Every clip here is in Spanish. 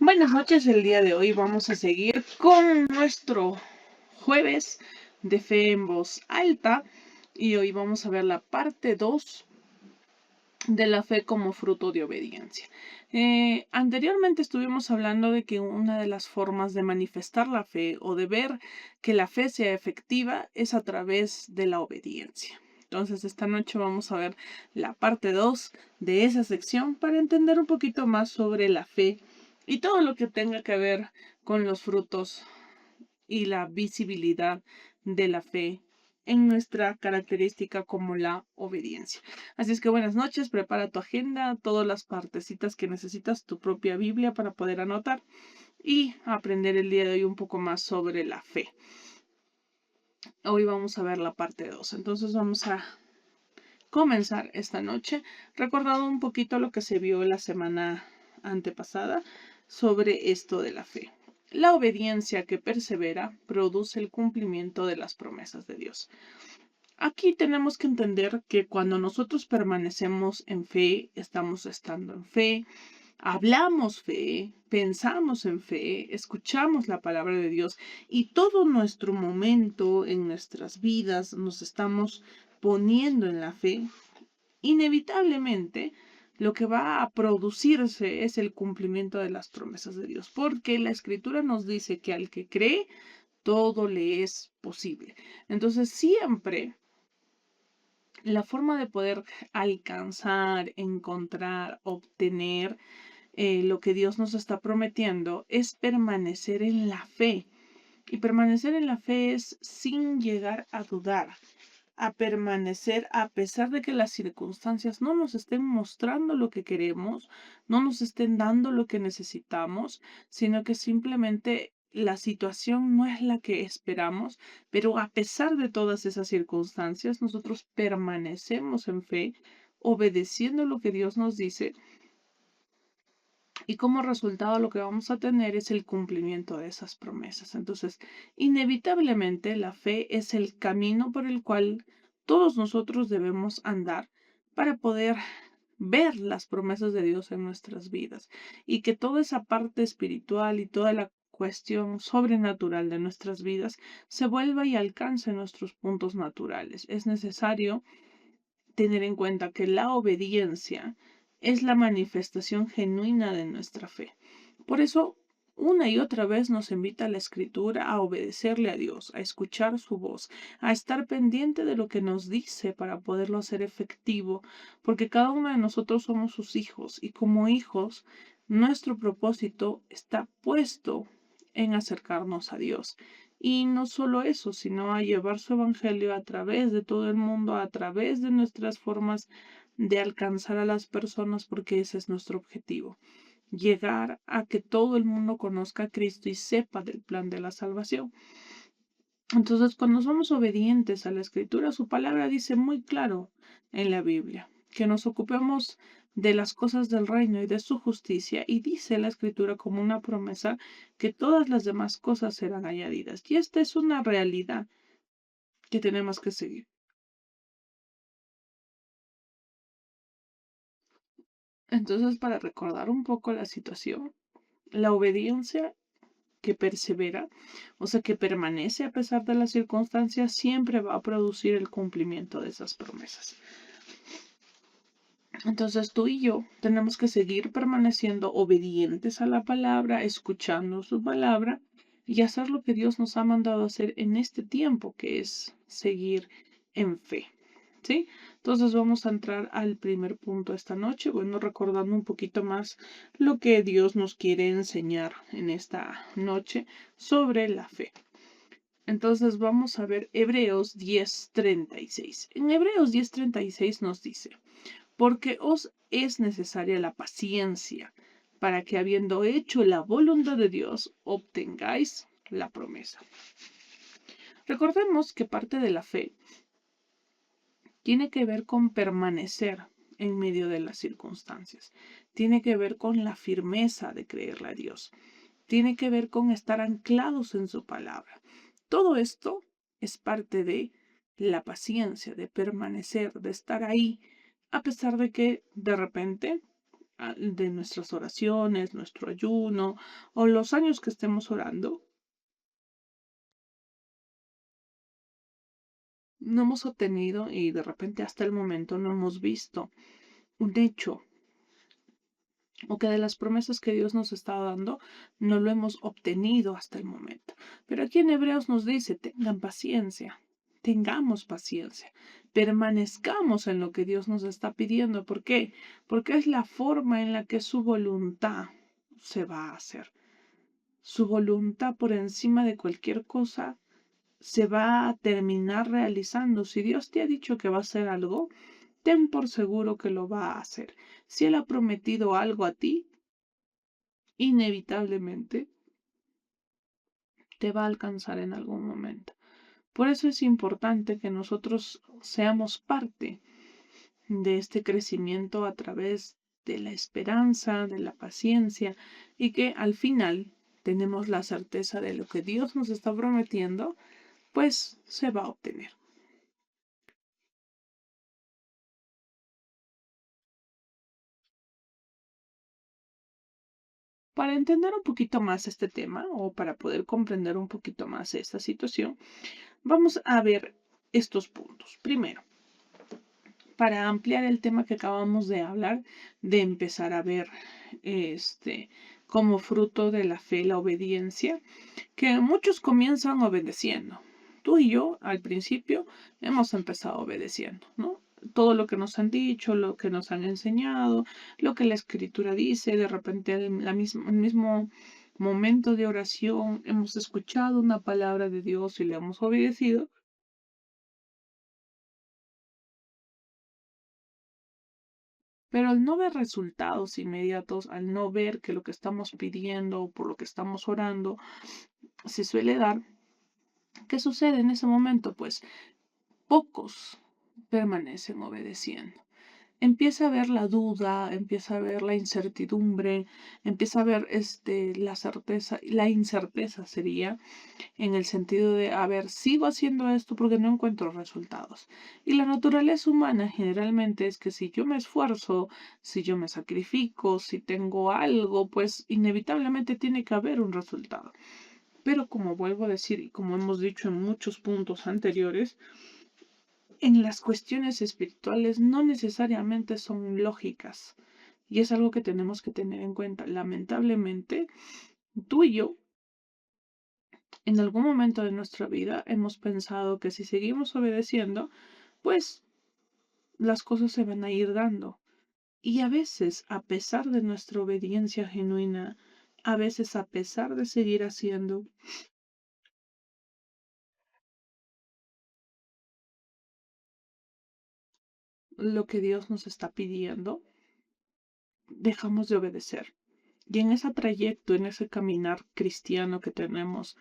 Buenas noches, el día de hoy vamos a seguir con nuestro jueves de fe en voz alta y hoy vamos a ver la parte 2 de la fe como fruto de obediencia. Anteriormente estuvimos hablando de que una de las formas de manifestar la fe o de ver que la fe sea efectiva es a través de la obediencia. Entonces esta noche vamos a ver la parte 2 de esa sección para entender un poquito más sobre la fe y todo lo que tenga que ver con los frutos y la visibilidad de la fe en nuestra característica como la obediencia. Así es que buenas noches, prepara tu agenda, todas las partecitas que necesitas, tu propia Biblia para poder anotar y aprender el día de hoy un poco más sobre la fe. Hoy vamos a ver la parte 2, entonces vamos a comenzar esta noche recordando un poquito lo que se vio la semana antepasada sobre esto de la fe. La obediencia que persevera produce el cumplimiento de las promesas de Dios. Aquí tenemos que entender que cuando nosotros permanecemos en fe, estamos estando en fe, hablamos fe, pensamos en fe, escuchamos la palabra de Dios y todo nuestro momento en nuestras vidas nos estamos poniendo en la fe, inevitablemente lo que va a producirse es el cumplimiento de las promesas de Dios, porque la escritura nos dice que al que cree, todo le es posible. Entonces, siempre la forma de poder alcanzar, encontrar, obtener lo que Dios nos está prometiendo es permanecer en la fe. Y permanecer en la fe es sin llegar a dudar, a permanecer a pesar de que las circunstancias no nos estén mostrando lo que queremos, no nos estén dando lo que necesitamos, sino que simplemente la situación no es la que esperamos, pero a pesar de todas esas circunstancias, nosotros permanecemos en fe, obedeciendo lo que Dios nos dice, y como resultado lo que vamos a tener es el cumplimiento de esas promesas. Entonces, inevitablemente la fe es el camino por el cual todos nosotros debemos andar para poder ver las promesas de Dios en nuestras vidas y que toda esa parte espiritual y toda la cuestión sobrenatural de nuestras vidas se vuelva y alcance nuestros puntos naturales. Es necesario tener en cuenta que la obediencia es la manifestación genuina de nuestra fe. Por eso, una y otra vez nos invita la Escritura a obedecerle a Dios, a escuchar su voz, a estar pendiente de lo que nos dice para poderlo hacer efectivo, porque cada uno de nosotros somos sus hijos y como hijos, nuestro propósito está puesto en acercarnos a Dios. Y no solo eso, sino a llevar su evangelio a través de todo el mundo, a través de nuestras formas de alcanzar a las personas, porque ese es nuestro objetivo. Llegar a que todo el mundo conozca a Cristo y sepa del plan de la salvación. Entonces, cuando somos obedientes a la Escritura, su palabra dice muy claro en la Biblia que nos ocupemos de las cosas del reino y de su justicia, y dice la Escritura como una promesa que todas las demás cosas serán añadidas. Y esta es una realidad que tenemos que seguir. Entonces, para recordar un poco la situación, la obediencia que persevera, o sea, que permanece a pesar de las circunstancias, siempre va a producir el cumplimiento de esas promesas. Entonces tú y yo tenemos que seguir permaneciendo obedientes a la palabra, escuchando su palabra y hacer lo que Dios nos ha mandado hacer en este tiempo, que es seguir en fe. ¿Sí? Entonces vamos a entrar al primer punto esta noche, bueno, recordando un poquito más lo que Dios nos quiere enseñar en esta noche sobre la fe. Entonces vamos a ver Hebreos 10:36. En Hebreos 10:36 nos dice: porque os es necesaria la paciencia, para que habiendo hecho la voluntad de Dios, obtengáis la promesa. Recordemos que parte de la fe tiene que ver con permanecer en medio de las circunstancias, tiene que ver con la firmeza de creerle a Dios, tiene que ver con estar anclados en su palabra. Todo esto es parte de la paciencia, de permanecer, de estar ahí, a pesar de que de repente de nuestras oraciones, nuestro ayuno o los años que estemos orando, no hemos obtenido y de repente hasta el momento no hemos visto un hecho o que de las promesas que Dios nos está dando no lo hemos obtenido hasta el momento. Pero aquí en Hebreos nos dice, tengan paciencia, tengamos paciencia, permanezcamos en lo que Dios nos está pidiendo. ¿Por qué? Porque es la forma en la que su voluntad se va a hacer. Su voluntad por encima de cualquier cosa se va a terminar realizando. Si Dios te ha dicho que va a hacer algo, ten por seguro que lo va a hacer. Si Él ha prometido algo a ti, inevitablemente te va a alcanzar en algún momento. Por eso es importante que nosotros seamos parte de este crecimiento a través de la esperanza, de la paciencia y que al final tenemos la certeza de lo que Dios nos está prometiendo, pues se va a obtener. Para entender un poquito más este tema o para poder comprender un poquito más esta situación, vamos a ver estos puntos. Primero, para ampliar el tema que acabamos de hablar, de empezar a ver como fruto de la fe, la obediencia, que muchos comienzan obedeciendo. Tú y yo, al principio, hemos empezado obedeciendo, ¿no? Todo lo que nos han dicho, lo que nos han enseñado, lo que la escritura dice, de repente en el mismo momento de oración hemos escuchado una palabra de Dios y le hemos obedecido, pero al no ver resultados inmediatos, al no ver que lo que estamos pidiendo o por lo que estamos orando se suele dar, ¿qué sucede en ese momento? Pues pocos permanecen obedeciendo. Empieza a ver la duda, empieza a ver la incertidumbre, empieza a ver la certeza, la incerteza sería en el sentido de, a ver, sigo haciendo esto porque no encuentro resultados. Y la naturaleza humana generalmente es que si yo me esfuerzo, si yo me sacrifico, si tengo algo, pues inevitablemente tiene que haber un resultado. Pero como vuelvo a decir y como hemos dicho en muchos puntos anteriores, en las cuestiones espirituales no necesariamente son lógicas. Y es algo que tenemos que tener en cuenta. Lamentablemente, tú y yo en algún momento de nuestra vida hemos pensado que si seguimos obedeciendo, pues las cosas se van a ir dando. Y a veces, a pesar de nuestra obediencia genuina, a veces a pesar de seguir haciendo lo que Dios nos está pidiendo, dejamos de obedecer. Y en ese trayecto, en ese caminar cristiano que tenemos,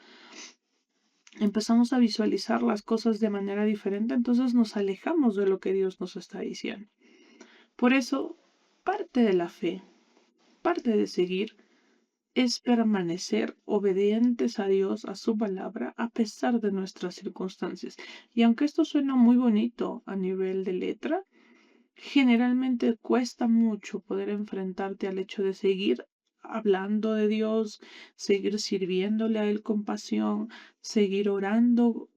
empezamos a visualizar las cosas de manera diferente, entonces nos alejamos de lo que Dios nos está diciendo. Por eso, parte de la fe, parte de seguir, es permanecer obedientes a Dios, a su palabra, a pesar de nuestras circunstancias. Y aunque esto suena muy bonito a nivel de letra, generalmente cuesta mucho poder enfrentarte al hecho de seguir hablando de Dios, seguir sirviéndole a Él con pasión, seguir orando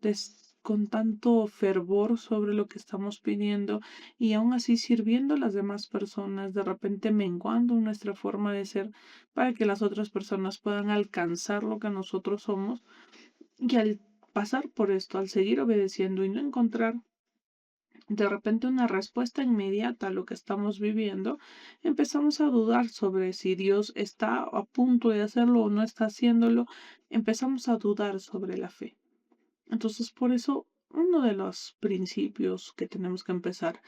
con tanto fervor sobre lo que estamos pidiendo y aún así sirviendo a las demás personas, de repente menguando nuestra forma de ser para que las otras personas puedan alcanzar lo que nosotros somos y al pasar por esto, al seguir obedeciendo y no encontrar de repente una respuesta inmediata a lo que estamos viviendo, empezamos a dudar sobre si Dios está a punto de hacerlo o no está haciéndolo, empezamos a dudar sobre la fe. Entonces, por eso, uno de los principios que tenemos que empezar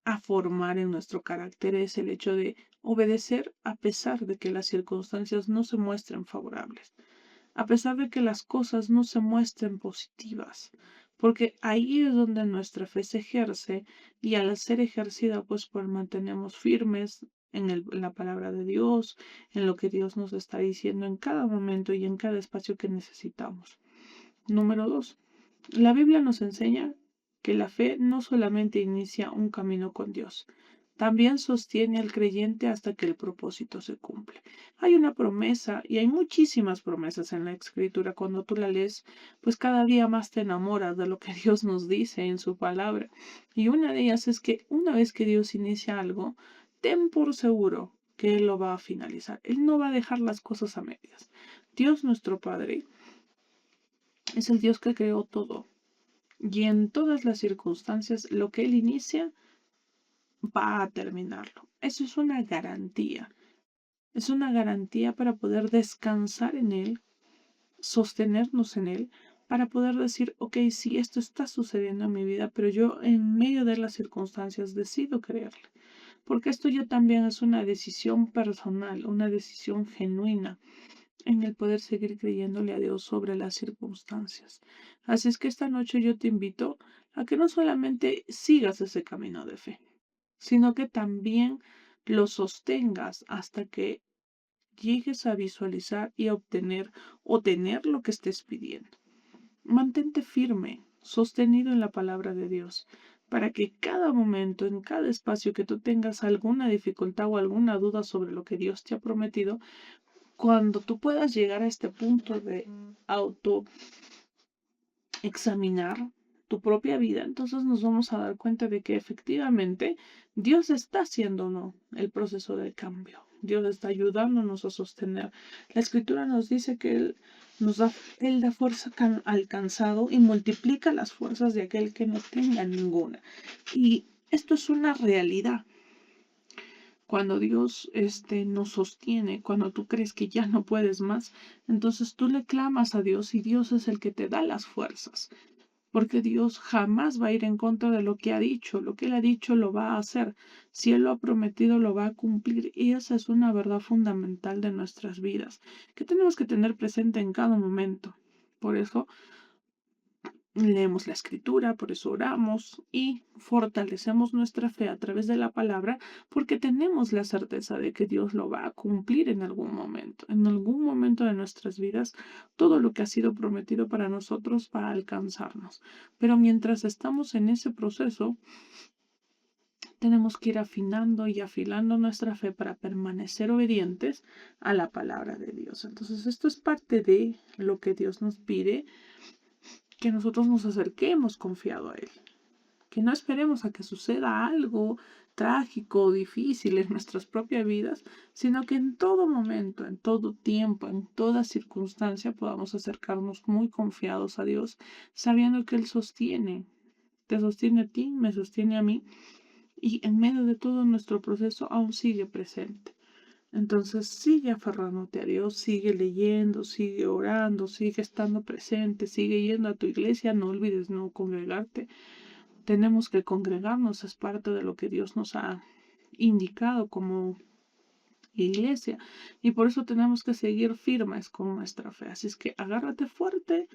a formar en nuestro carácter es el hecho de obedecer a pesar de que las circunstancias no se muestren favorables, a pesar de que las cosas no se muestren positivas, porque ahí es donde nuestra fe se ejerce y al ser ejercida, pues mantenemos firmes en la palabra de Dios, en lo que Dios nos está diciendo en cada momento y en cada espacio que necesitamos. Número dos, la Biblia nos enseña que la fe no solamente inicia un camino con Dios, también sostiene al creyente hasta que el propósito se cumple. Hay una promesa y hay muchísimas promesas en la Escritura. Cuando tú la lees, pues cada día más te enamoras de lo que Dios nos dice en su palabra. Y una de ellas es que una vez que Dios inicia algo, ten por seguro que Él lo va a finalizar. Él no va a dejar las cosas a medias. Dios nuestro Padre es el Dios que creó todo. Y en todas las circunstancias, lo que Él inicia, va a terminarlo. Eso es una garantía. Es una garantía para poder descansar en Él, sostenernos en Él, para poder decir, ok, sí, esto está sucediendo en mi vida, pero yo en medio de las circunstancias decido creerle. Porque esto ya también es una decisión personal, una decisión genuina en el poder seguir creyéndole a Dios sobre las circunstancias. Así es que esta noche yo te invito a que no solamente sigas ese camino de fe, sino que también lo sostengas hasta que llegues a visualizar y a obtener o tener lo que estés pidiendo. Mantente firme, sostenido en la palabra de Dios, para que cada momento, en cada espacio que tú tengas alguna dificultad o alguna duda sobre lo que Dios te ha prometido, cuando tú puedas llegar a este punto de auto examinar tu propia vida, entonces nos vamos a dar cuenta de que efectivamente Dios está haciendo el proceso de cambio. Dios está ayudándonos a sostener. La escritura nos dice que Él da fuerza al cansado y multiplica las fuerzas de aquel que no tenga ninguna. Y esto es una realidad. Cuando Dios nos sostiene, cuando tú crees que ya no puedes más, entonces tú le clamas a Dios y Dios es el que te da las fuerzas. Porque Dios jamás va a ir en contra de lo que ha dicho. Lo que Él ha dicho lo va a hacer. Si Él lo ha prometido, lo va a cumplir. Y esa es una verdad fundamental de nuestras vidas, que tenemos que tener presente en cada momento. Por eso leemos la escritura, por eso oramos y fortalecemos nuestra fe a través de la palabra, porque tenemos la certeza de que Dios lo va a cumplir en algún momento. En algún momento de nuestras vidas, todo lo que ha sido prometido para nosotros va a alcanzarnos. Pero mientras estamos en ese proceso, tenemos que ir afinando y afilando nuestra fe para permanecer obedientes a la palabra de Dios. Entonces, esto es parte de lo que Dios nos pide, que nosotros nos acerquemos confiado a Él, que no esperemos a que suceda algo trágico o difícil en nuestras propias vidas, sino que en todo momento, en todo tiempo, en toda circunstancia podamos acercarnos muy confiados a Dios, sabiendo que Él te sostiene a ti, me sostiene a mí, y en medio de todo nuestro proceso aún sigue presente. Entonces sigue aferrándote a Dios, sigue leyendo, sigue orando, sigue estando presente, sigue yendo a tu iglesia, no olvides no congregarte. Tenemos que congregarnos, es parte de lo que Dios nos ha indicado como iglesia y por eso tenemos que seguir firmes con nuestra fe. Así es que agárrate fuerte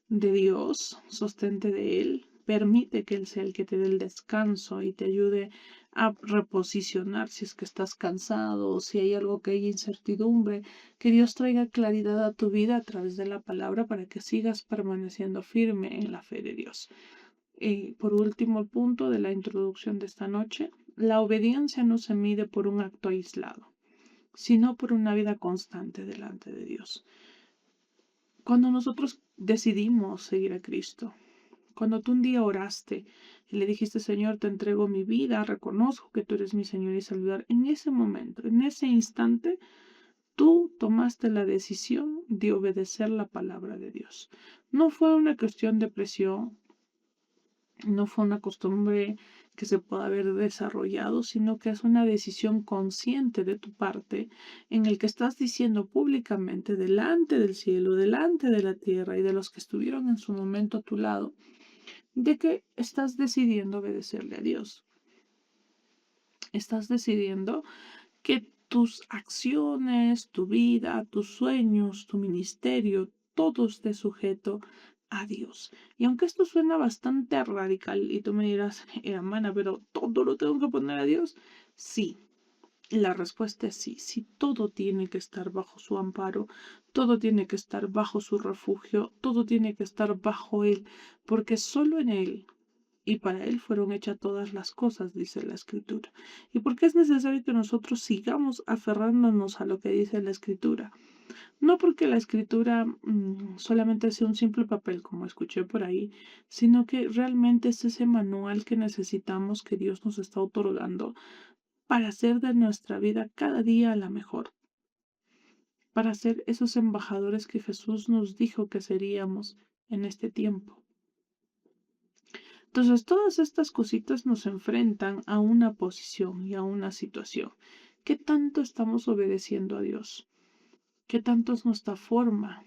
de Dios, sostente de Él, permite que Él sea el que te dé el descanso y te ayude a reposicionar si es que estás cansado o si hay algo que hay incertidumbre, que Dios traiga claridad a tu vida a través de la palabra para que sigas permaneciendo firme en la fe de Dios. Y por último, el punto de la introducción de esta noche, la obediencia no se mide por un acto aislado, sino por una vida constante delante de Dios. Cuando nosotros decidimos seguir a Cristo, cuando tú un día oraste y le dijiste, Señor, te entrego mi vida, reconozco que tú eres mi Señor y Salvador, en ese momento, en ese instante, tú tomaste la decisión de obedecer la palabra de Dios. No fue una cuestión de presión, no fue una costumbre que se pueda haber desarrollado, sino que es una decisión consciente de tu parte en el que estás diciendo públicamente delante del cielo, delante de la tierra y de los que estuvieron en su momento a tu lado, de que estás decidiendo obedecerle a Dios. Estás decidiendo que tus acciones, tu vida, tus sueños, tu ministerio, todo esté sujeto a Dios. Y aunque esto suena bastante radical y tú me dirás, hermana, pero ¿todo lo tengo que poner a Dios? Sí. La respuesta es sí, sí, todo tiene que estar bajo su amparo, todo tiene que estar bajo su refugio, todo tiene que estar bajo Él, porque solo en Él y para Él fueron hechas todas las cosas, dice la Escritura. ¿Y por qué es necesario que nosotros sigamos aferrándonos a lo que dice la Escritura? No porque la Escritura solamente sea un simple papel, como escuché por ahí, sino que realmente es ese manual que necesitamos, que Dios nos está otorgando para hacer de nuestra vida cada día la mejor, para ser esos embajadores que Jesús nos dijo que seríamos en este tiempo. Entonces, todas estas cositas nos enfrentan a una posición y a una situación. ¿Qué tanto estamos obedeciendo a Dios? ¿Qué tanto es nuestra forma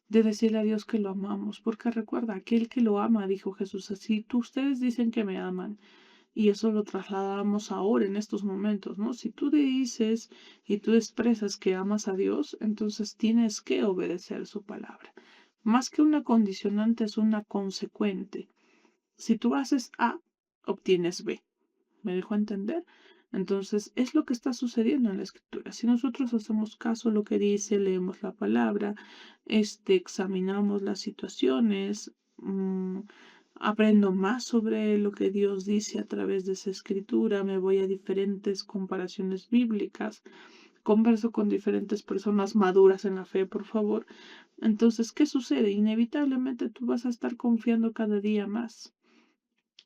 de decirle a Dios que lo amamos? Porque recuerda, aquel que lo ama, dijo Jesús, así ustedes dicen que me aman, y eso lo trasladamos ahora en estos momentos, ¿no? Si tú dices y tú expresas que amas a Dios, entonces tienes que obedecer su palabra. Más que una condicionante, es una consecuente. Si tú haces A, obtienes B. ¿Me dejo entender? Entonces, es lo que está sucediendo en la escritura. Si nosotros hacemos caso a lo que dice, leemos la palabra, examinamos las situaciones, aprendo más sobre lo que Dios dice a través de esa escritura, me voy a diferentes comparaciones bíblicas, converso con diferentes personas maduras en la fe, por favor. Entonces, ¿qué sucede? Inevitablemente tú vas a estar confiando cada día más.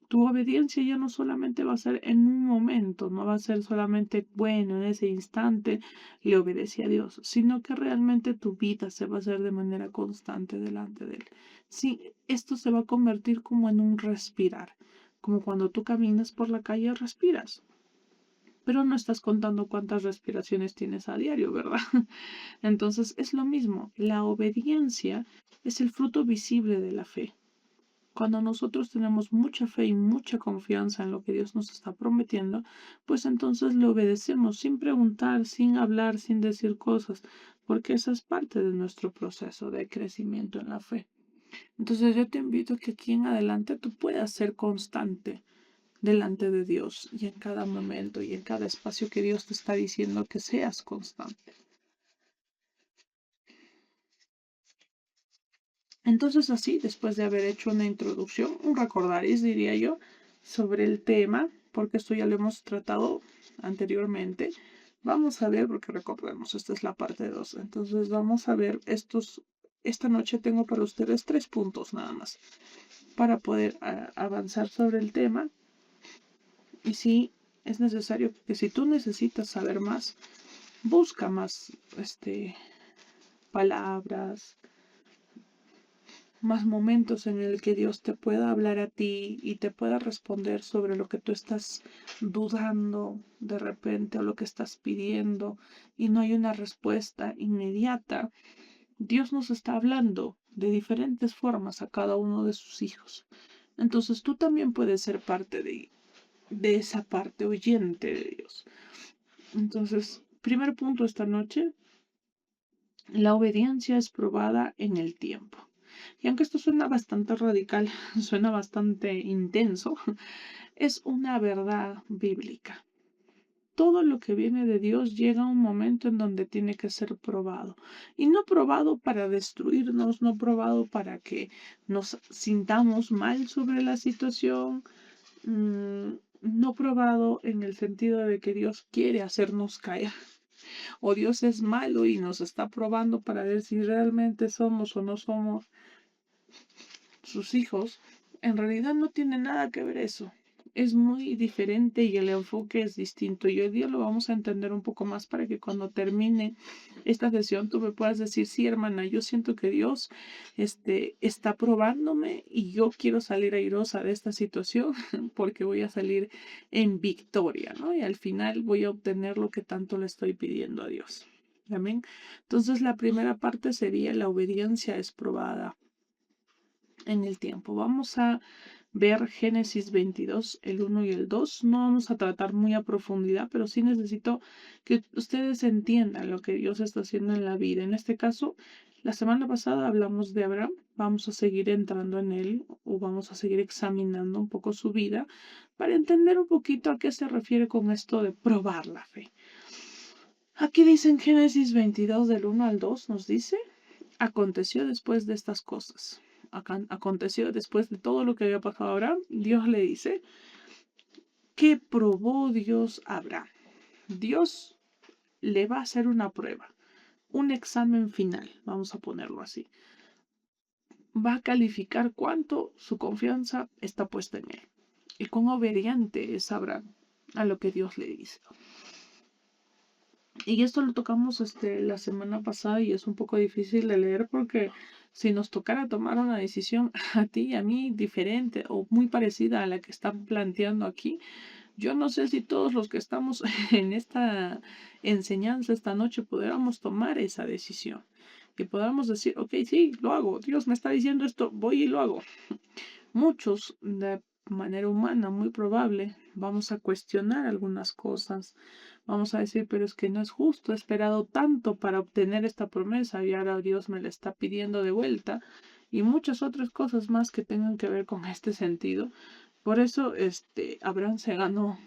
Tu obediencia ya no solamente va a ser en un momento, no va a ser solamente, bueno, en ese instante le obedecí a Dios, sino que realmente tu vida se va a hacer de manera constante delante de Él. Sí, esto se va a convertir como en un respirar, como cuando tú caminas por la calle respiras, pero no estás contando cuántas respiraciones tienes a diario, ¿verdad? Entonces es lo mismo, la obediencia es el fruto visible de la fe. Cuando nosotros tenemos mucha fe y mucha confianza en lo que Dios nos está prometiendo, pues entonces le obedecemos sin preguntar, sin hablar, sin decir cosas, porque esa es parte de nuestro proceso de crecimiento en la fe. Entonces yo te invito a que aquí en adelante tú puedas ser constante delante de Dios y en cada momento y en cada espacio que Dios te está diciendo que seas constante. Entonces así, después de haber hecho una introducción, un recordaris, diría yo, sobre el tema, porque esto ya lo hemos tratado anteriormente, vamos a ver, porque recordemos, esta es la parte 2. Entonces vamos a ver esta noche tengo para ustedes 3 puntos nada más, para poder avanzar sobre el tema. Y sí, es necesario que si tú necesitas saber más, busca más palabras, más momentos en el que Dios te pueda hablar a ti y te pueda responder sobre lo que tú estás dudando de repente o lo que estás pidiendo y no hay una respuesta inmediata. Dios nos está hablando de diferentes formas a cada uno de sus hijos. Entonces tú también puedes ser parte de esa parte oyente de Dios. Entonces, primer punto esta noche, la obediencia es probada en el tiempo. Y aunque esto suena bastante radical, suena bastante intenso, es una verdad bíblica. Todo lo que viene de Dios llega a un momento en donde tiene que ser probado. Y no probado para destruirnos, no probado para que nos sintamos mal sobre la situación, no probado en el sentido de que Dios quiere hacernos caer o Dios es malo y nos está probando para ver si realmente somos o no somos sus hijos. En realidad no tiene nada que ver eso. Es muy diferente y el enfoque es distinto. Y hoy día lo vamos a entender un poco más para que cuando termine esta sesión tú me puedas decir, sí, hermana, yo siento que Dios está probándome y yo quiero salir airosa de esta situación porque voy a salir en victoria, ¿no? Y al final voy a obtener lo que tanto le estoy pidiendo a Dios. Amén. Entonces la primera parte sería la obediencia es probada en el tiempo. Vamos a ver Génesis 22, el 1 y el 2. No vamos a tratar muy a profundidad, pero sí necesito que ustedes entiendan lo que Dios está haciendo en la vida. En este caso, la semana pasada hablamos de Abraham. Vamos a seguir entrando en él o vamos a seguir examinando un poco su vida para entender un poquito a qué se refiere con esto de probar la fe. Aquí dice en Génesis 22 del 1 al 2, nos dice, aconteció después de estas cosas. aconteció después de todo lo que había pasado a Abraham, Dios le dice, ¿qué probó Dios a Abraham? Dios le va a hacer una prueba, un examen final, vamos a ponerlo así. Va a calificar cuánto su confianza está puesta en él y cuán obediente es Abraham a lo que Dios le dice. Y esto lo tocamos la semana pasada y es un poco difícil de leer porque si nos tocara tomar una decisión a ti y a mí diferente o muy parecida a la que están planteando aquí, yo no sé si todos los que estamos en esta enseñanza esta noche pudiéramos tomar esa decisión. Que podamos decir, ok, sí, lo hago, Dios me está diciendo esto, voy y lo hago. Muchos, de manera humana, muy probable, vamos a cuestionar algunas cosas. Vamos a decir, pero es que no es justo, he esperado tanto para obtener esta promesa y ahora Dios me la está pidiendo de vuelta. Y muchas otras cosas más que tengan que ver con este sentido. Por eso, Abraham se ganó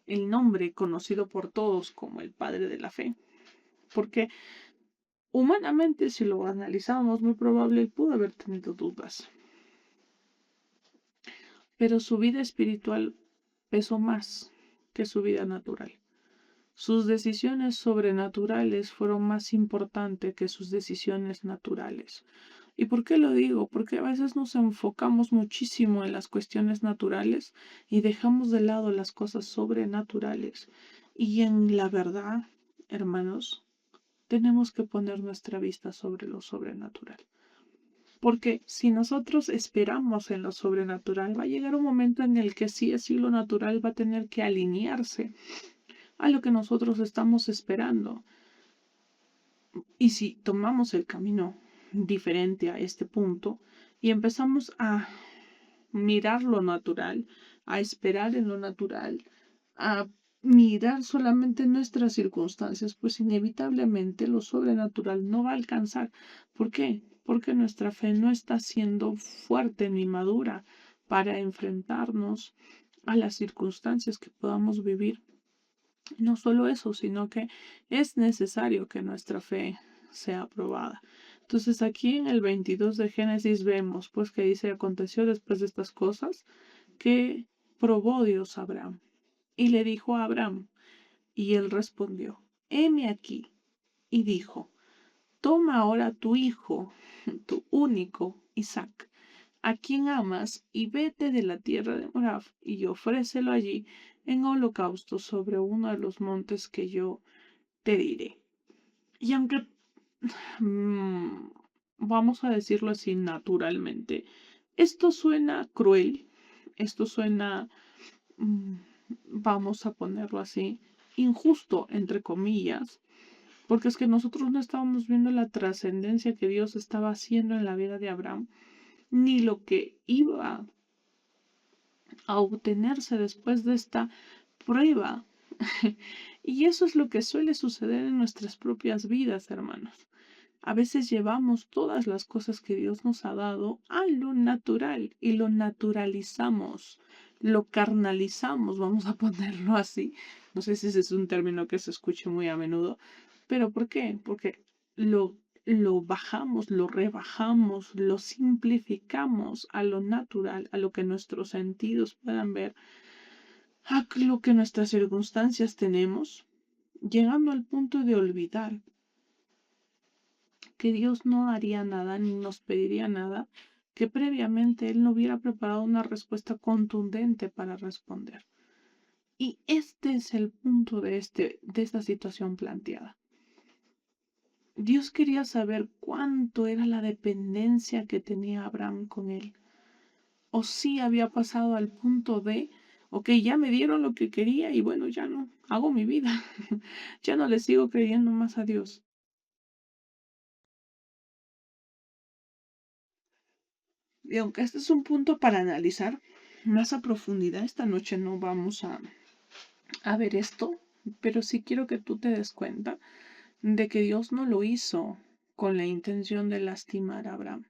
el nombre conocido por todos como el padre de la fe. Porque humanamente, si lo analizamos, muy probable él pudo haber tenido dudas. Pero su vida espiritual pesó más que su vida natural. Sus decisiones sobrenaturales fueron más importantes que sus decisiones naturales. ¿Y por qué lo digo? Porque a veces nos enfocamos muchísimo en las cuestiones naturales y dejamos de lado las cosas sobrenaturales. Y en la verdad, hermanos, tenemos que poner nuestra vista sobre lo sobrenatural. Porque si nosotros esperamos en lo sobrenatural, va a llegar un momento en el que sí, así lo natural va a tener que alinearse a lo que nosotros estamos esperando. Y si tomamos el camino diferente a este punto y empezamos a mirar lo natural, a esperar en lo natural, a mirar solamente nuestras circunstancias, pues inevitablemente lo sobrenatural no va a alcanzar. ¿Por qué? Porque nuestra fe no está siendo fuerte ni madura para enfrentarnos a las circunstancias que podamos vivir. No solo eso, sino que es necesario que nuestra fe sea aprobada. Entonces aquí en el 22 de Génesis vemos pues que dice, aconteció después de estas cosas que probó Dios a Abraham y le dijo a Abraham, y él respondió, heme aquí, y dijo, toma ahora tu hijo, tu único Isaac, a quien amas, y vete de la tierra de Moab, y ofrécelo allí en holocausto sobre uno de los montes que yo te diré. Y aunque, mm, vamos a decirlo así naturalmente, esto suena cruel, esto suena, mm, vamos a ponerlo así, injusto, entre comillas, porque es que nosotros no estábamos viendo la trascendencia que Dios estaba haciendo en la vida de Abraham, ni lo que iba a obtenerse después de esta prueba. Y eso es lo que suele suceder en nuestras propias vidas, hermanos. A veces llevamos todas las cosas que Dios nos ha dado a lo natural y lo naturalizamos, lo carnalizamos, vamos a ponerlo así. No sé si ese es un término que se escuche muy a menudo, pero ¿por qué? Porque lo bajamos, lo rebajamos, lo simplificamos a lo natural, a lo que nuestros sentidos puedan ver, a lo que nuestras circunstancias tenemos, llegando al punto de olvidar que Dios no haría nada ni nos pediría nada que previamente Él no hubiera preparado una respuesta contundente para responder. Y este es el punto de esta situación planteada. Dios quería saber cuánto era la dependencia que tenía Abraham con Él. O si había pasado al punto de, ok, ya me dieron lo que quería y bueno, ya no, hago mi vida. Ya no le sigo creyendo más a Dios. Y aunque este es un punto para analizar más a profundidad, esta noche no vamos a ver esto, pero sí quiero que tú te des cuenta de que Dios no lo hizo con la intención de lastimar a Abraham,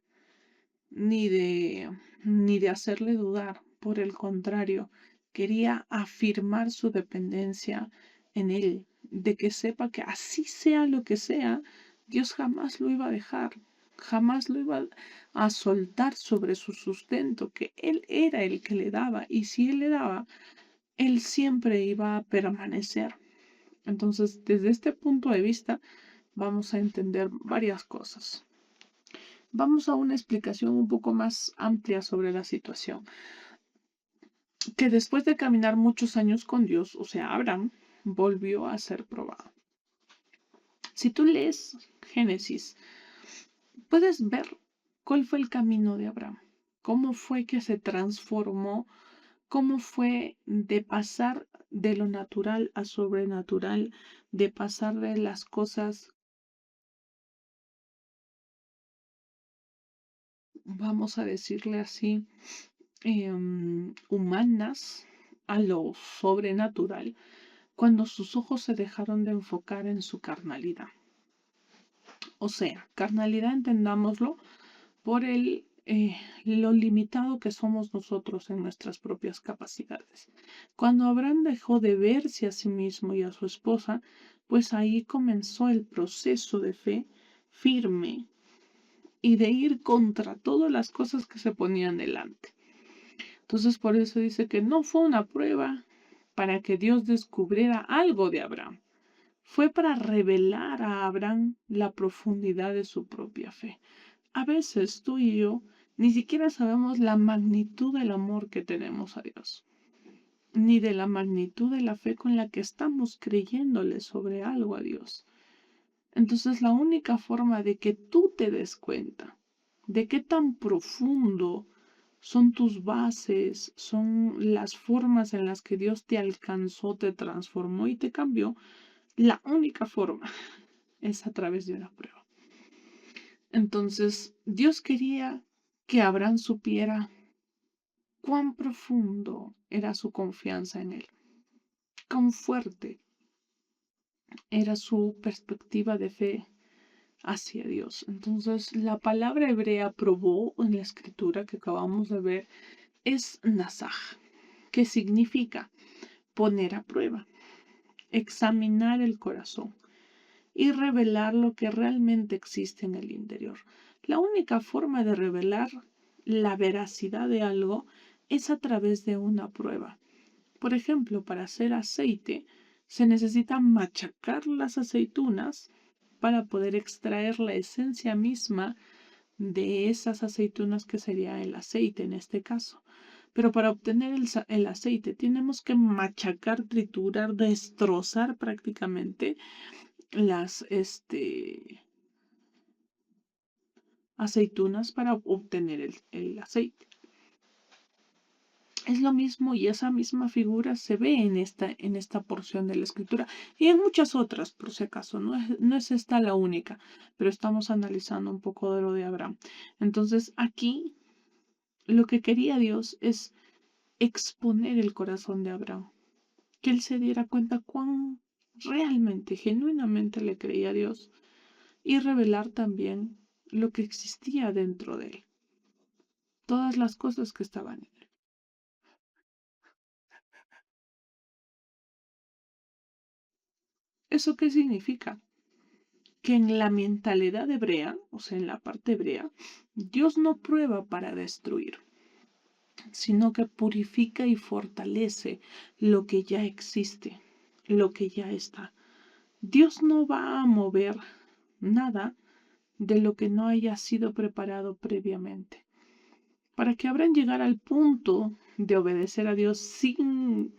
ni de hacerle dudar. Por el contrario, quería afirmar su dependencia en él, de que sepa que así sea lo que sea, Dios jamás lo iba a dejar, jamás lo iba a... a soltar sobre su sustento, que Él era el que le daba, y si Él le daba, Él siempre iba a permanecer. Entonces, desde este punto de vista, vamos a entender varias cosas. Vamos a una explicación un poco más amplia sobre la situación. Que después de caminar muchos años con Dios, o sea, Abraham, volvió a ser probado. Si tú lees Génesis, puedes ver cuál fue el camino de Abraham, cómo fue que se transformó, cómo fue de pasar de lo natural a sobrenatural, de pasar de las cosas, vamos a decirle así, humanas a lo sobrenatural, cuando sus ojos se dejaron de enfocar en su carnalidad. O sea, carnalidad entendámoslo por lo limitado que somos nosotros en nuestras propias capacidades. Cuando Abraham dejó de verse a sí mismo y a su esposa, pues ahí comenzó el proceso de fe firme y de ir contra todas las cosas que se ponían delante. Entonces por eso dice que no fue una prueba para que Dios descubriera algo de Abraham. Fue para revelar a Abraham la profundidad de su propia fe. A veces tú y yo ni siquiera sabemos la magnitud del amor que tenemos a Dios, ni de la magnitud de la fe con la que estamos creyéndole sobre algo a Dios. Entonces la única forma de que tú te des cuenta de qué tan profundo son tus bases, son las formas en las que Dios te alcanzó, te transformó y te cambió, la única forma es a través de una prueba. Entonces, Dios quería que Abraham supiera cuán profundo era su confianza en él, cuán fuerte era su perspectiva de fe hacia Dios. Entonces, la palabra hebrea probó en la escritura que acabamos de ver es nasaj, que significa poner a prueba, examinar el corazón y revelar lo que realmente existe en el interior. La única forma de revelar la veracidad de algo es a través de una prueba. Por ejemplo, para hacer aceite se necesita machacar las aceitunas para poder extraer la esencia misma de esas aceitunas que sería el aceite en este caso. Pero para obtener el aceite tenemos que machacar, triturar, destrozar prácticamente las aceitunas para obtener el aceite. Es lo mismo y esa misma figura se ve en esta porción de la escritura y en muchas otras, por si acaso. No es esta la única, pero estamos analizando un poco de lo de Abraham. Entonces aquí lo que quería Dios es exponer el corazón de Abraham, que él se diera cuenta cuán realmente, genuinamente le creía a Dios y revelar también lo que existía dentro de él, todas las cosas que estaban en él. ¿Eso qué significa? Que en la mentalidad hebrea, o sea, en la parte hebrea, Dios no prueba para destruir, sino que purifica y fortalece lo que ya existe, lo que ya está. Dios no va a mover nada de lo que no haya sido preparado previamente. Para que Abraham llegara al punto de obedecer a Dios sin,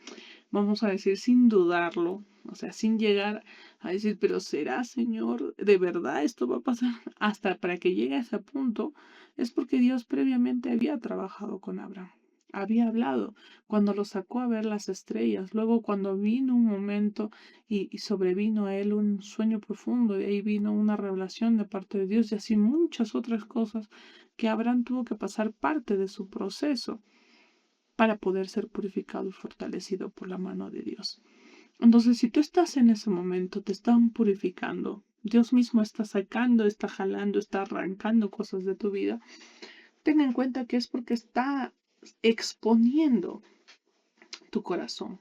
vamos a decir, sin dudarlo, o sea, sin llegar a decir, pero ¿será, Señor, de verdad esto va a pasar? Hasta para que llegue a ese punto, es porque Dios previamente había trabajado con Abraham. Había hablado cuando lo sacó a ver las estrellas, luego cuando vino un momento y sobrevino a él un sueño profundo, y ahí vino una revelación de parte de Dios y así muchas otras cosas que Abraham tuvo que pasar parte de su proceso para poder ser purificado y fortalecido por la mano de Dios. Entonces, si tú estás en ese momento, te están purificando, Dios mismo está sacando, está jalando, está arrancando cosas de tu vida, ten en cuenta que es porque está exponiendo tu corazón,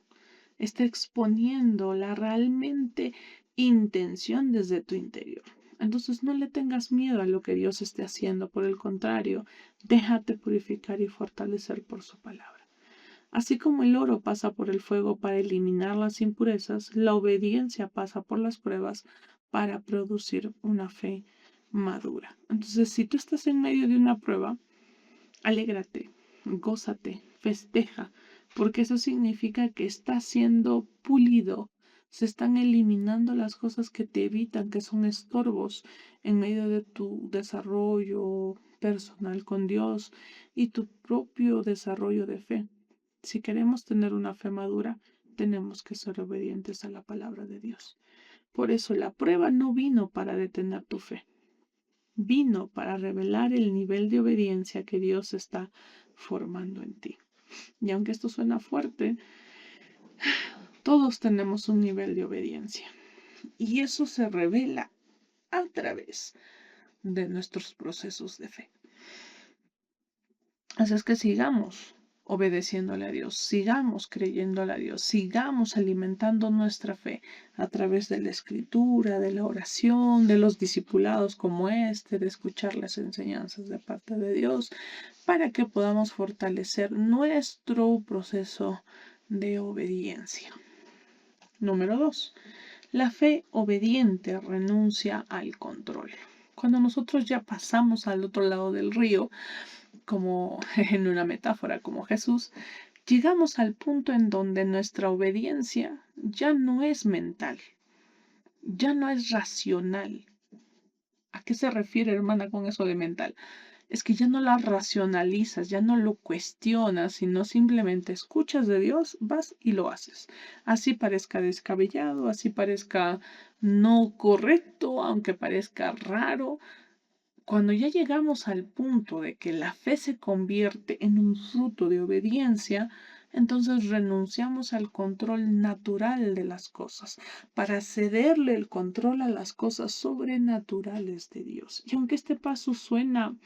está exponiendo la realmente intención desde tu interior. Entonces no le tengas miedo a lo que Dios esté haciendo, por el contrario, déjate purificar y fortalecer por su palabra. Así como el oro pasa por el fuego para eliminar las impurezas, la obediencia pasa por las pruebas para producir una fe madura. Entonces, si tú estás en medio de una prueba, alégrate, gózate, festeja, porque eso significa que estás siendo pulido. Se están eliminando las cosas que te evitan, que son estorbos en medio de tu desarrollo personal con Dios y tu propio desarrollo de fe. Si queremos tener una fe madura, tenemos que ser obedientes a la palabra de Dios. Por eso la prueba no vino para detener tu fe, vino para revelar el nivel de obediencia que Dios está formando en ti. Y aunque esto suena fuerte, todos tenemos un nivel de obediencia. Y eso se revela a través de nuestros procesos de fe. Así es que sigamos obedeciéndole a Dios, sigamos creyéndole a Dios, sigamos alimentando nuestra fe a través de la escritura, de la oración, de los discipulados como este, de escuchar las enseñanzas de parte de Dios, para que podamos fortalecer nuestro proceso de obediencia. Número 2. La fe obediente renuncia al control. Cuando nosotros ya pasamos al otro lado del río, como en una metáfora, como Jesús, llegamos al punto en donde nuestra obediencia ya no es mental, ya no es racional. ¿A qué se refiere, hermana, con eso de mental? Es que ya no la racionalizas, ya no lo cuestionas, sino simplemente escuchas de Dios, vas y lo haces. Así parezca descabellado, así parezca no correcto, aunque parezca raro. Cuando ya llegamos al punto de que la fe se convierte en un fruto de obediencia, entonces renunciamos al control natural de las cosas para cederle el control a las cosas sobrenaturales de Dios. Y aunque este paso suena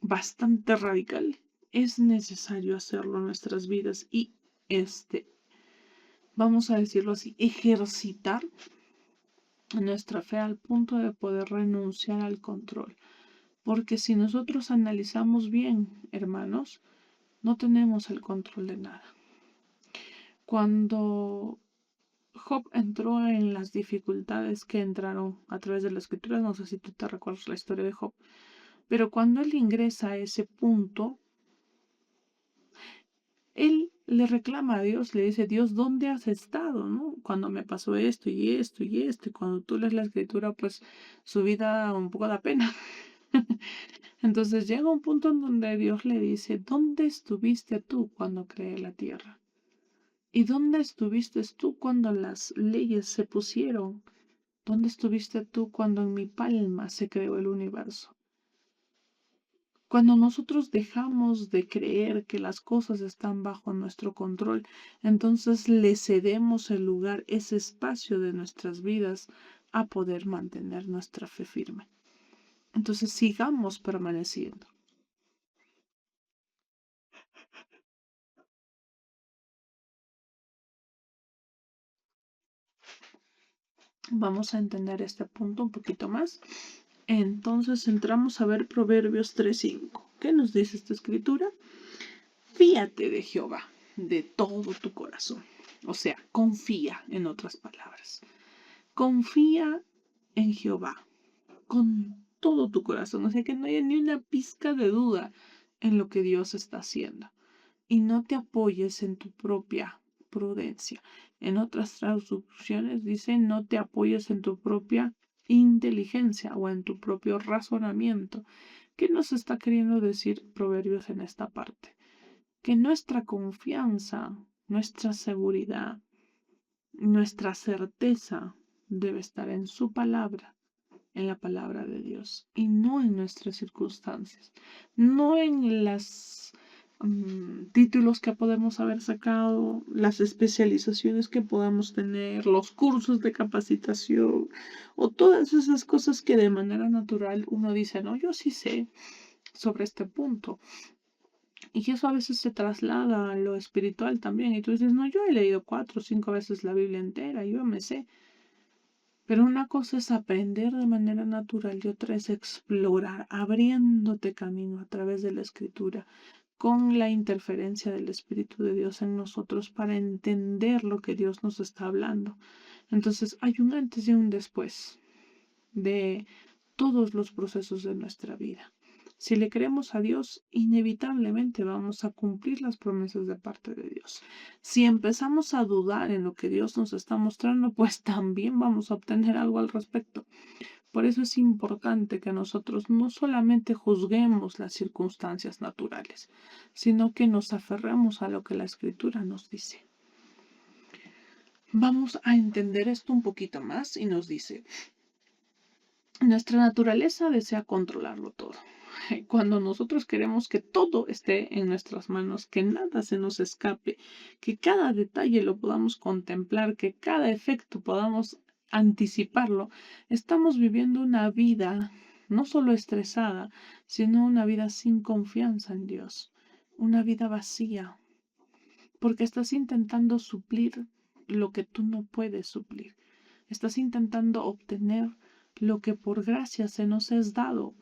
bastante radical, es necesario hacerlo en nuestras vidas y vamos a decirlo así, ejercitar nuestra fe al punto de poder renunciar al control. Porque si nosotros analizamos bien, hermanos, no tenemos el control de nada. Cuando Job entró en las dificultades que entraron a través de la escritura, no sé si tú te recuerdas la historia de Job, pero cuando él ingresa a ese punto, él le reclama a Dios, le dice, Dios, ¿dónde has estado? ¿No? Cuando me pasó esto y esto y esto, y cuando tú lees la escritura, pues su vida un poco da pena. Entonces llega un punto en donde Dios le dice, ¿dónde estuviste tú cuando creé la tierra? ¿Y dónde estuviste tú cuando las leyes se pusieron? ¿Dónde estuviste tú cuando en mi palma se creó el universo? Cuando nosotros dejamos de creer que las cosas están bajo nuestro control, entonces le cedemos el lugar, ese espacio de nuestras vidas, a poder mantener nuestra fe firme. Entonces sigamos permaneciendo. Vamos a entender este punto un poquito más. Entonces entramos a ver Proverbios 3:5. ¿Qué nos dice esta escritura? Fíate de Jehová de todo tu corazón. O sea, confía, en otras palabras. Confía en Jehová con todo tu corazón. O sea, que no haya ni una pizca de duda en lo que Dios está haciendo. Y no te apoyes en tu propia prudencia. En otras traducciones dice, no te apoyes en tu propia inteligencia o en tu propio razonamiento. ¿Qué nos está queriendo decir Proverbios en esta parte? Que nuestra confianza, nuestra seguridad, nuestra certeza debe estar en su palabra, en la palabra de Dios y no en nuestras circunstancias, no en las títulos que podemos haber sacado, las especializaciones que podamos tener, los cursos de capacitación o todas esas cosas que de manera natural uno dice, no, yo sí sé sobre este punto. Y eso a veces se traslada a lo espiritual también. Y tú dices, no, yo he leído 4 o 5 veces la Biblia entera, yo me sé. Pero una cosa es aprender de manera natural y otra es explorar, abriéndote camino a través de la escritura, con la interferencia del Espíritu de Dios en nosotros para entender lo que Dios nos está hablando. Entonces hay un antes y un después de todos los procesos de nuestra vida. Si le creemos a Dios, inevitablemente vamos a cumplir las promesas de parte de Dios. Si empezamos a dudar en lo que Dios nos está mostrando, pues también vamos a obtener algo al respecto. Por eso es importante que nosotros no solamente juzguemos las circunstancias naturales, sino que nos aferremos a lo que la Escritura nos dice. Vamos a entender esto un poquito más y nos dice, nuestra naturaleza desea controlarlo todo. Cuando nosotros queremos que todo esté en nuestras manos, que nada se nos escape, que cada detalle lo podamos contemplar, que cada efecto podamos anticiparlo, estamos viviendo una vida no solo estresada, sino una vida sin confianza en Dios, una vida vacía, porque estás intentando suplir lo que tú no puedes suplir. Estás intentando obtener lo que por gracia se nos es dado.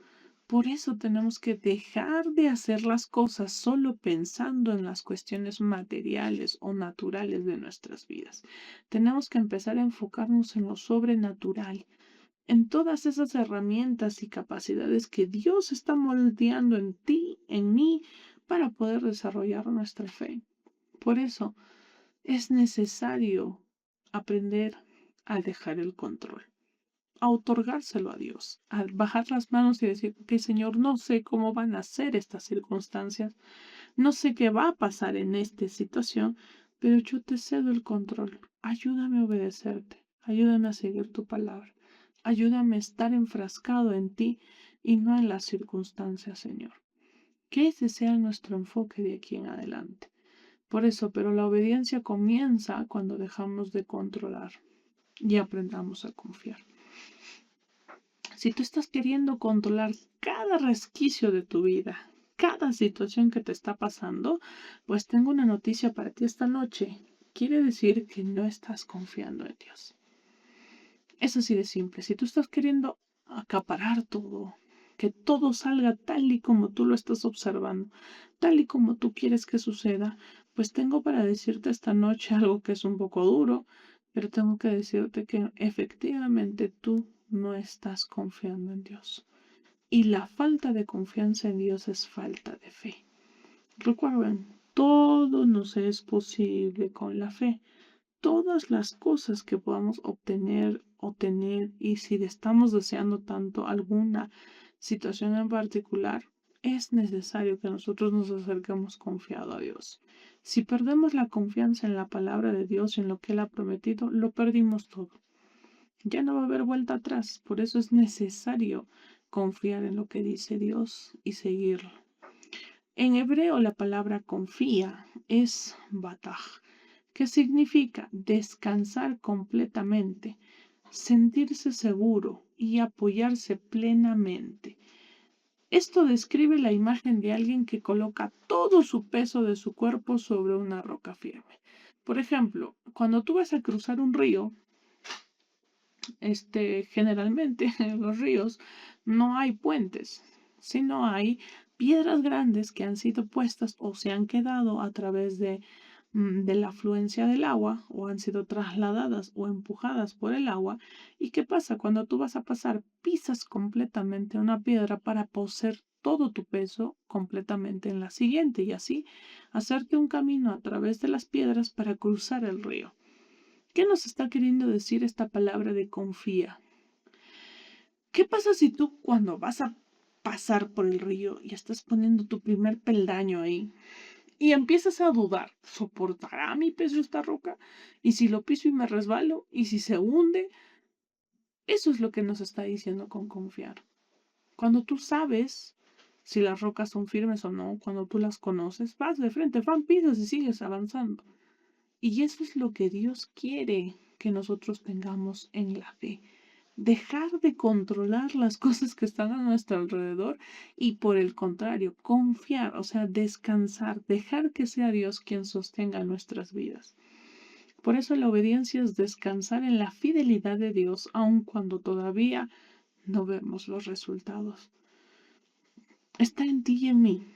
Por eso tenemos que dejar de hacer las cosas solo pensando en las cuestiones materiales o naturales de nuestras vidas. Tenemos que empezar a enfocarnos en lo sobrenatural, en todas esas herramientas y capacidades que Dios está moldeando en ti, en mí, para poder desarrollar nuestra fe. Por eso es necesario aprender a dejar el control, a otorgárselo a Dios, a bajar las manos y decir, que Señor, no sé cómo van a ser estas circunstancias, no sé qué va a pasar en esta situación, pero yo te cedo el control. Ayúdame a obedecerte, ayúdame a seguir tu palabra, ayúdame a estar enfrascado en ti y no en las circunstancias, Señor. Que ese sea nuestro enfoque de aquí en adelante. Por eso, pero la obediencia comienza cuando dejamos de controlar y aprendamos a confiar. Si tú estás queriendo controlar cada resquicio de tu vida, cada situación que te está pasando, pues tengo una noticia para ti esta noche. Quiere decir que no estás confiando en Dios. Es así de simple. Si tú estás queriendo acaparar todo, que todo salga tal y como tú lo estás observando, tal y como tú quieres que suceda, pues tengo para decirte esta noche algo que es un poco duro, pero tengo que decirte que efectivamente tú no estás confiando en Dios. Y la falta de confianza en Dios es falta de fe. Recuerden, todo nos es posible con la fe. Todas las cosas que podamos obtener o tener, y si estamos deseando tanto alguna situación en particular, es necesario que nosotros nos acerquemos confiado a Dios. Si perdemos la confianza en la palabra de Dios y en lo que Él ha prometido, lo perdimos todo. Ya no va a haber vuelta atrás. Por eso es necesario confiar en lo que dice Dios y seguirlo. En hebreo la palabra confía es bataj, que significa descansar completamente, sentirse seguro y apoyarse plenamente. Esto describe la imagen de alguien que coloca todo su peso de su cuerpo sobre una roca firme. Por ejemplo, cuando tú vas a cruzar un río, generalmente en los ríos no hay puentes, sino hay piedras grandes que han sido puestas o se han quedado a través de la afluencia del agua o han sido trasladadas o empujadas por el agua. ¿Y qué pasa? Cuando tú vas a pasar, pisas completamente una piedra para poseer todo tu peso completamente en la siguiente y así hacerte un camino a través de las piedras para cruzar el río. ¿Qué nos está queriendo decir esta palabra de confía? ¿Qué pasa si tú cuando vas a pasar por el río y estás poniendo tu primer peldaño ahí y empiezas a dudar, ¿soportará mi peso esta roca? ¿Y si lo piso y me resbalo? ¿Y si se hunde? Eso es lo que nos está diciendo con confiar. Cuando tú sabes si las rocas son firmes o no, cuando tú las conoces, vas de frente, van, pisas y sigues avanzando. Y eso es lo que Dios quiere que nosotros tengamos en la fe. Dejar de controlar las cosas que están a nuestro alrededor y por el contrario, confiar, o sea, descansar, dejar que sea Dios quien sostenga nuestras vidas. Por eso la obediencia es descansar en la fidelidad de Dios, aun cuando todavía no vemos los resultados. Está en ti y en mí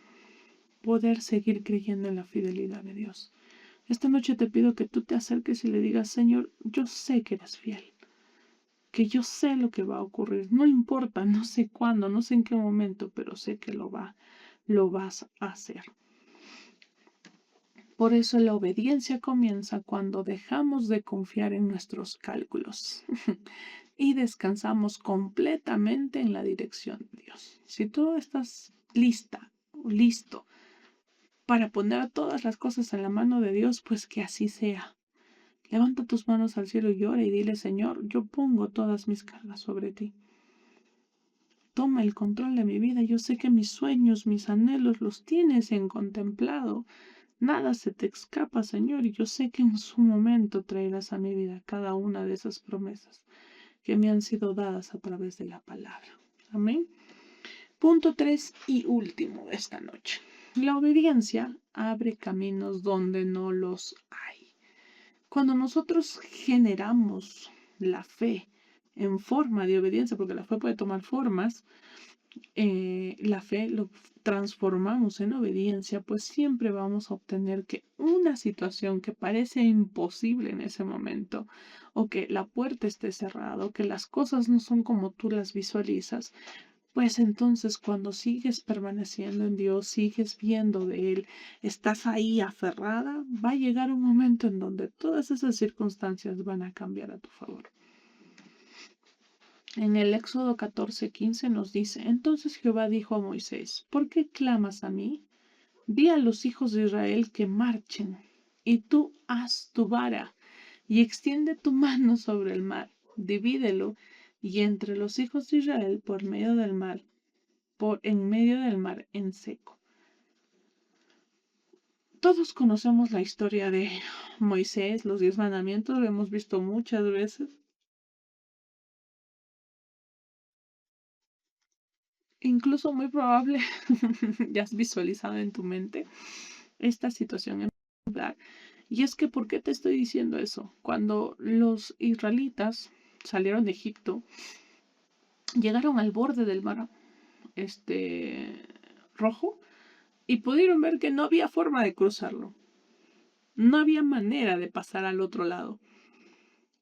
poder seguir creyendo en la fidelidad de Dios. Esta noche te pido que tú te acerques y le digas, Señor, yo sé que eres fiel, que yo sé lo que va a ocurrir. No importa, no sé cuándo, no sé en qué momento, pero sé que lo vas a hacer. Por eso la obediencia comienza cuando dejamos de confiar en nuestros cálculos y descansamos completamente en la dirección de Dios. Si tú estás lista o listo para poner todas las cosas en la mano de Dios, pues que así sea. Levanta tus manos al cielo y llora y dile, Señor, yo pongo todas mis cargas sobre ti. Toma el control de mi vida. Yo sé que mis sueños, mis anhelos los tienes en contemplado. Nada se te escapa, Señor, y yo sé que en su momento traerás a mi vida cada una de esas promesas que me han sido dadas a través de la palabra. Amén. Punto 3 y último de esta noche. La obediencia abre caminos donde no los hay. Cuando nosotros generamos la fe en forma de obediencia, porque la fe puede tomar formas, la fe lo transformamos en obediencia, pues siempre vamos a obtener que una situación que parece imposible en ese momento, o que la puerta esté cerrada, o que las cosas no son como tú las visualizas, pues entonces cuando sigues permaneciendo en Dios, sigues viendo de Él, estás ahí aferrada, va a llegar un momento en donde todas esas circunstancias van a cambiar a tu favor. En el Éxodo 14:15 nos dice, entonces Jehová dijo a Moisés, ¿por qué clamas a mí? Di a los hijos de Israel que marchen, y tú haz tu vara, y extiende tu mano sobre el mar, divídelo, y entre los hijos de Israel por medio del mar, en medio del mar en seco. Todos conocemos la historia de Moisés, los 10 mandamientos, lo hemos visto muchas veces. Incluso muy probable, ya has visualizado en tu mente esta situación en particular. Y es que, ¿por qué te estoy diciendo eso? Cuando los israelitas salieron de Egipto, llegaron al borde del mar rojo y pudieron ver que no había forma de cruzarlo. No había manera de pasar al otro lado.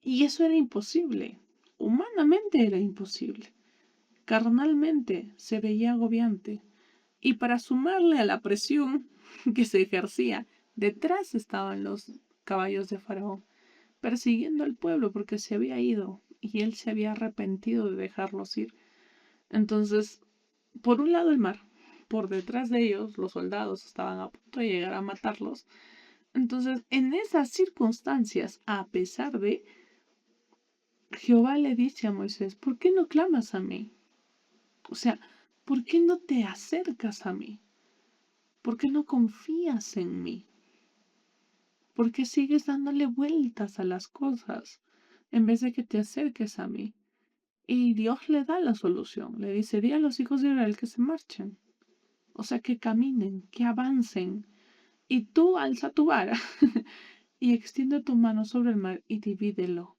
Y eso era imposible. Humanamente era imposible. Carnalmente se veía agobiante. Y para sumarle a la presión que se ejercía, detrás estaban los caballos de Faraón, persiguiendo al pueblo porque se había ido y él se había arrepentido de dejarlos ir. Entonces, por un lado el mar, por detrás de ellos los soldados estaban a punto de llegar a matarlos. Entonces, en esas circunstancias, a pesar de, Jehová le dice a Moisés, ¿por qué no clamas a mí? O sea, ¿por qué no te acercas a mí? ¿Por qué no confías en mí? ¿Por qué sigues dándole vueltas a las cosas en vez de que te acerques a mí? Y Dios le da la solución. Le dice, di a los hijos de Israel que se marchen. O sea, que caminen, que avancen. Y tú alza tu vara y extiende tu mano sobre el mar y divídelo.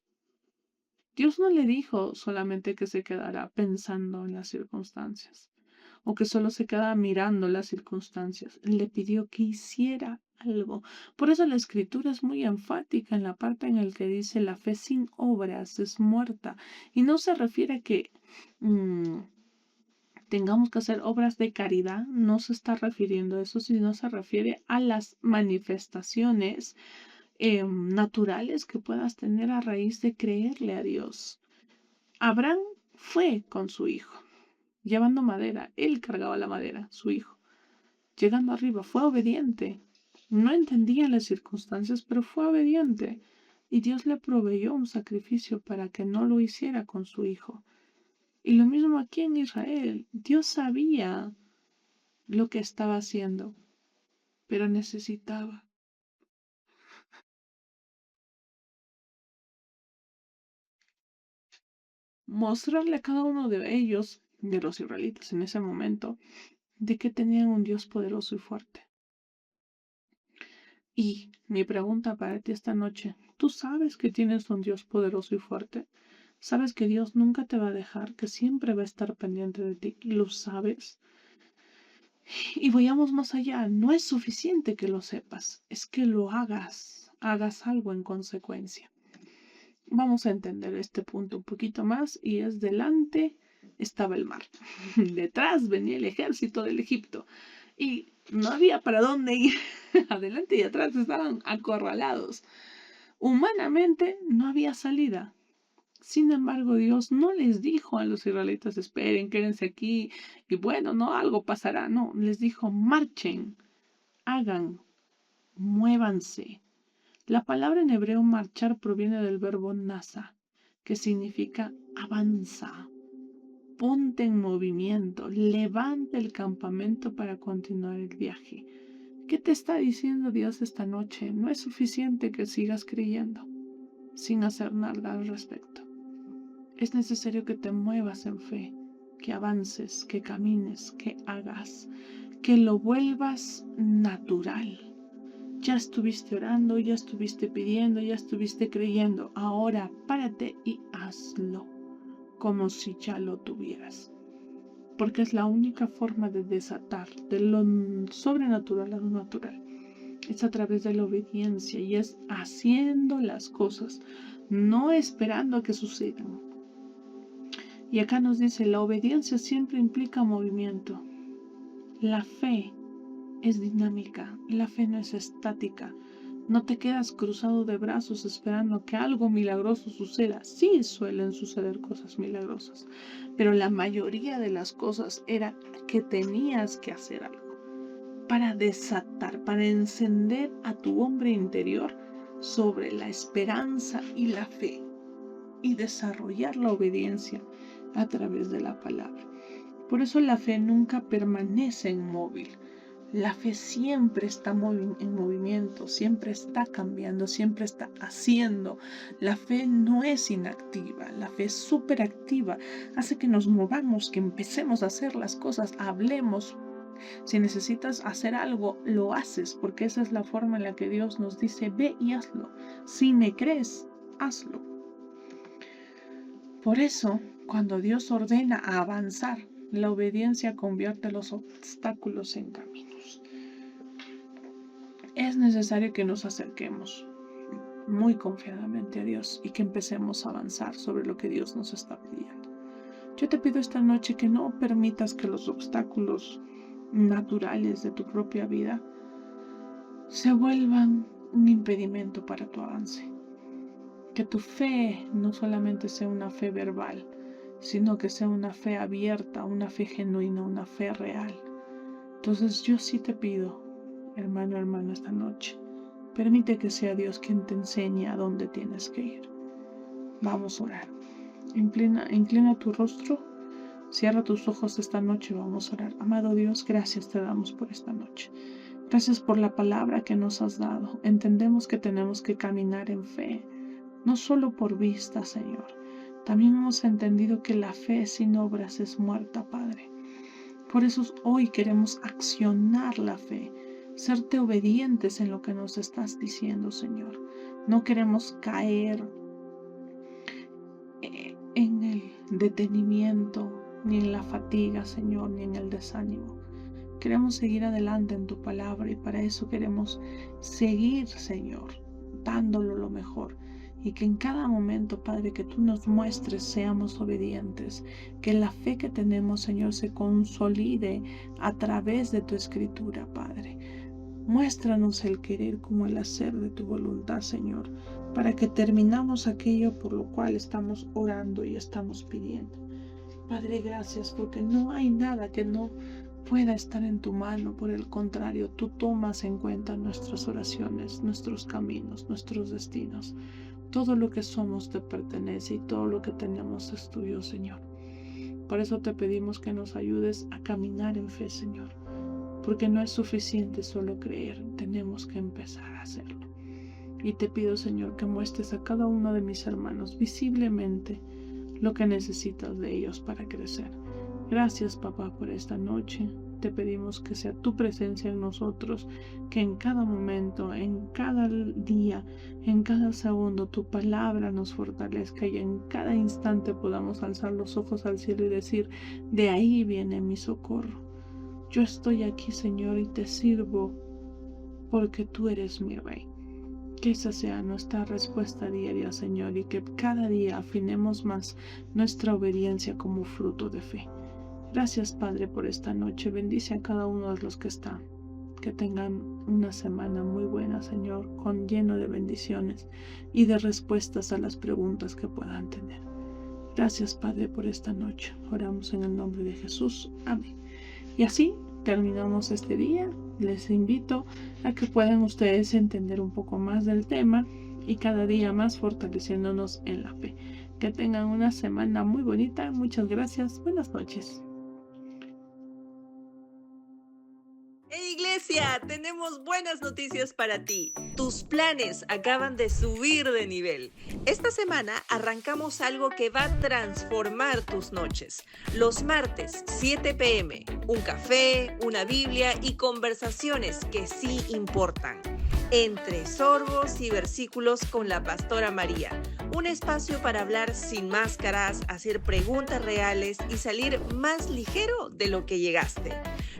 Dios no le dijo solamente que se quedara pensando en las circunstancias o que solo se quedara mirando las circunstancias. Le pidió que hiciera algo. Por eso la escritura es muy enfática en la parte en la que dice la fe sin obras es muerta. Y no se refiere a que tengamos que hacer obras de caridad, no se está refiriendo a eso, sino se refiere a las manifestaciones naturales que puedas tener a raíz de creerle a Dios. Abraham fue con su hijo, llevando madera. Él cargaba la madera, su hijo. Llegando arriba, fue obediente. No entendía las circunstancias, pero fue obediente. Y Dios le proveyó un sacrificio para que no lo hiciera con su hijo. Y lo mismo aquí en Israel. Dios sabía lo que estaba haciendo, pero necesitaba mostrarle a cada uno de ellos, de los israelitas en ese momento, de que tenían un Dios poderoso y fuerte. Y mi pregunta para ti esta noche, ¿tú sabes que tienes un Dios poderoso y fuerte? ¿Sabes que Dios nunca te va a dejar, que siempre va a estar pendiente de ti? ¿Lo sabes? Y vayamos más allá, no es suficiente que lo sepas, es que lo hagas algo en consecuencia. Vamos a entender este punto un poquito más y es: delante estaba el mar, detrás venía el ejército del Egipto y no había para dónde ir. Adelante y atrás estaban acorralados. Humanamente no había salida. Sin embargo, Dios no les dijo a los israelitas: esperen, quédense aquí y bueno, no, algo pasará. No, les dijo: marchen, hagan, muévanse. La palabra en hebreo marchar proviene del verbo nasa, que significa avanza, ponte en movimiento, levanta el campamento para continuar el viaje. ¿Qué te está diciendo Dios esta noche? No es suficiente que sigas creyendo sin hacer nada al respecto. Es necesario que te muevas en fe, que avances, que camines, que hagas, que lo vuelvas natural. Ya estuviste orando, ya estuviste pidiendo, ya estuviste creyendo. Ahora párate y hazlo como si ya lo tuvieras. Porque es la única forma de desatar de lo sobrenatural a lo natural. Es a través de la obediencia y es haciendo las cosas, no esperando a que sucedan. Y acá nos dice: la obediencia siempre implica movimiento. La fe es dinámica, la fe no es estática. No te quedas cruzado de brazos esperando que algo milagroso suceda. Sí suelen suceder cosas milagrosas, pero la mayoría de las cosas era que tenías que hacer algo para desatar, para encender a tu hombre interior sobre la esperanza y la fe y desarrollar la obediencia a través de la palabra. Por eso la fe nunca permanece inmóvil. La fe siempre está en movimiento, siempre está cambiando, siempre está haciendo. La fe no es inactiva, la fe es súper activa. Hace que nos movamos, que empecemos a hacer las cosas, hablemos. Si necesitas hacer algo, lo haces, porque esa es la forma en la que Dios nos dice: ve y hazlo. Si me crees, hazlo. Por eso, cuando Dios ordena avanzar, la obediencia convierte los obstáculos en caminos. Es necesario que nos acerquemos muy confiadamente a Dios y que empecemos a avanzar sobre lo que Dios nos está pidiendo. Yo te pido esta noche que no permitas que los obstáculos naturales de tu propia vida se vuelvan un impedimento para tu avance. Que tu fe no solamente sea una fe verbal, sino que sea una fe abierta, una fe genuina, una fe real. Entonces yo sí te pido, hermano, hermana, esta noche, permite que sea Dios quien te enseñe a dónde tienes que ir. Vamos a orar. Inclina tu rostro, cierra tus ojos esta noche, vamos a orar. Amado Dios, gracias te damos por esta noche. Gracias por la palabra que nos has dado. Entendemos que tenemos que caminar en fe, no solo por vista, Señor. También hemos entendido que la fe sin obras es muerta, Padre. Por eso hoy queremos accionar la fe, serte obedientes en lo que nos estás diciendo, Señor. No queremos caer en el detenimiento, ni en la fatiga, Señor, ni en el desánimo. Queremos seguir adelante en tu palabra y para eso queremos seguir, Señor, dándolo lo mejor. Y que en cada momento, Padre, que tú nos muestres, seamos obedientes. Que la fe que tenemos, Señor, se consolide a través de tu escritura, Padre. Muéstranos el querer como el hacer de tu voluntad, Señor, para que terminamos aquello por lo cual estamos orando y estamos pidiendo. Padre, gracias, porque no hay nada que no pueda estar en tu mano. Por el contrario, tú tomas en cuenta nuestras oraciones, nuestros caminos, nuestros destinos. Todo lo que somos te pertenece y todo lo que tenemos es tuyo, Señor. Por eso te pedimos que nos ayudes a caminar en fe, Señor, porque no es suficiente solo creer, tenemos que empezar a hacerlo. Y te pido, Señor, que muestres a cada uno de mis hermanos visiblemente lo que necesitas de ellos para crecer. Gracias, papá, por esta noche. te pedimos que sea tu presencia en nosotros, que en cada momento, en cada día, en cada segundo, tu palabra nos fortalezca y en cada instante podamos alzar los ojos al cielo y decir, de ahí viene mi socorro. Yo estoy aquí, Señor, y te sirvo porque tú eres mi Rey. Que esa sea nuestra respuesta diaria, Señor, y que cada día afinemos más nuestra obediencia como fruto de fe. Gracias, Padre, por esta noche. Bendice a cada uno de los que están. Que tengan una semana muy buena, Señor, con lleno de bendiciones y de respuestas a las preguntas que puedan tener. Gracias, Padre, por esta noche. Oramos en el nombre de Jesús. Amén. Y así terminamos este día. Les invito a que puedan ustedes entender un poco más del tema y cada día más fortaleciéndonos en la fe. Que tengan una semana muy bonita. Muchas gracias. Buenas noches. Hey Iglesia, tenemos buenas noticias para ti. Tus planes acaban de subir de nivel. Esta semana arrancamos algo que va a transformar tus noches. Los martes, 7 p.m., un café, una Biblia y conversaciones que sí importan. Entre sorbos y versículos con la pastora María. Un espacio para hablar sin máscaras, hacer preguntas reales y salir más ligero de lo que llegaste.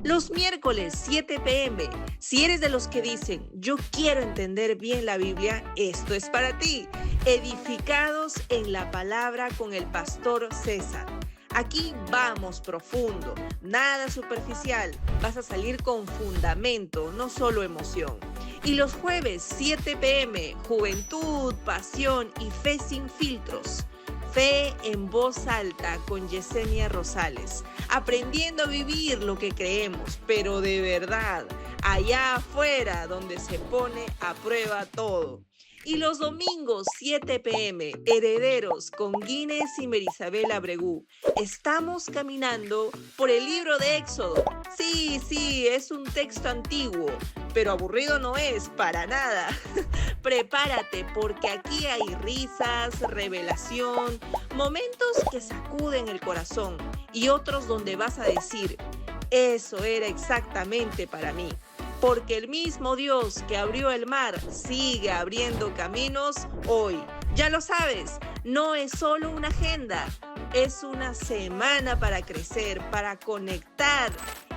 Los miércoles 7 p.m. Si eres de los que dicen, yo quiero entender bien la Biblia, esto es para ti. Edificados en la palabra con el pastor César. Aquí vamos profundo, nada superficial. Vas a salir con fundamento, no solo emoción. Y los jueves 7 p.m. Juventud, pasión y fe sin filtros. Fe en voz alta con Yesenia Rosales. Aprendiendo a vivir lo que creemos, pero de verdad, allá afuera donde se pone a prueba todo. Y los domingos 7 p.m. Herederos con Guinness y Merisabel Abregú. Estamos caminando por el libro de Éxodo. Sí, es un texto antiguo, pero aburrido no es para nada. Prepárate porque aquí hay risas, revelación, momentos que sacuden el corazón y otros donde vas a decir, eso era exactamente para mí. Porque el mismo Dios que abrió el mar sigue abriendo caminos hoy. Ya lo sabes, no es solo una agenda, es una semana para crecer, para conectar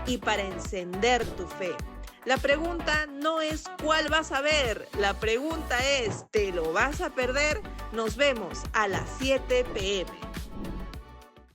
y para encender tu fe. La pregunta no es cuál vas a ver, la pregunta es, ¿te lo vas a perder? Nos vemos a las 7 p.m.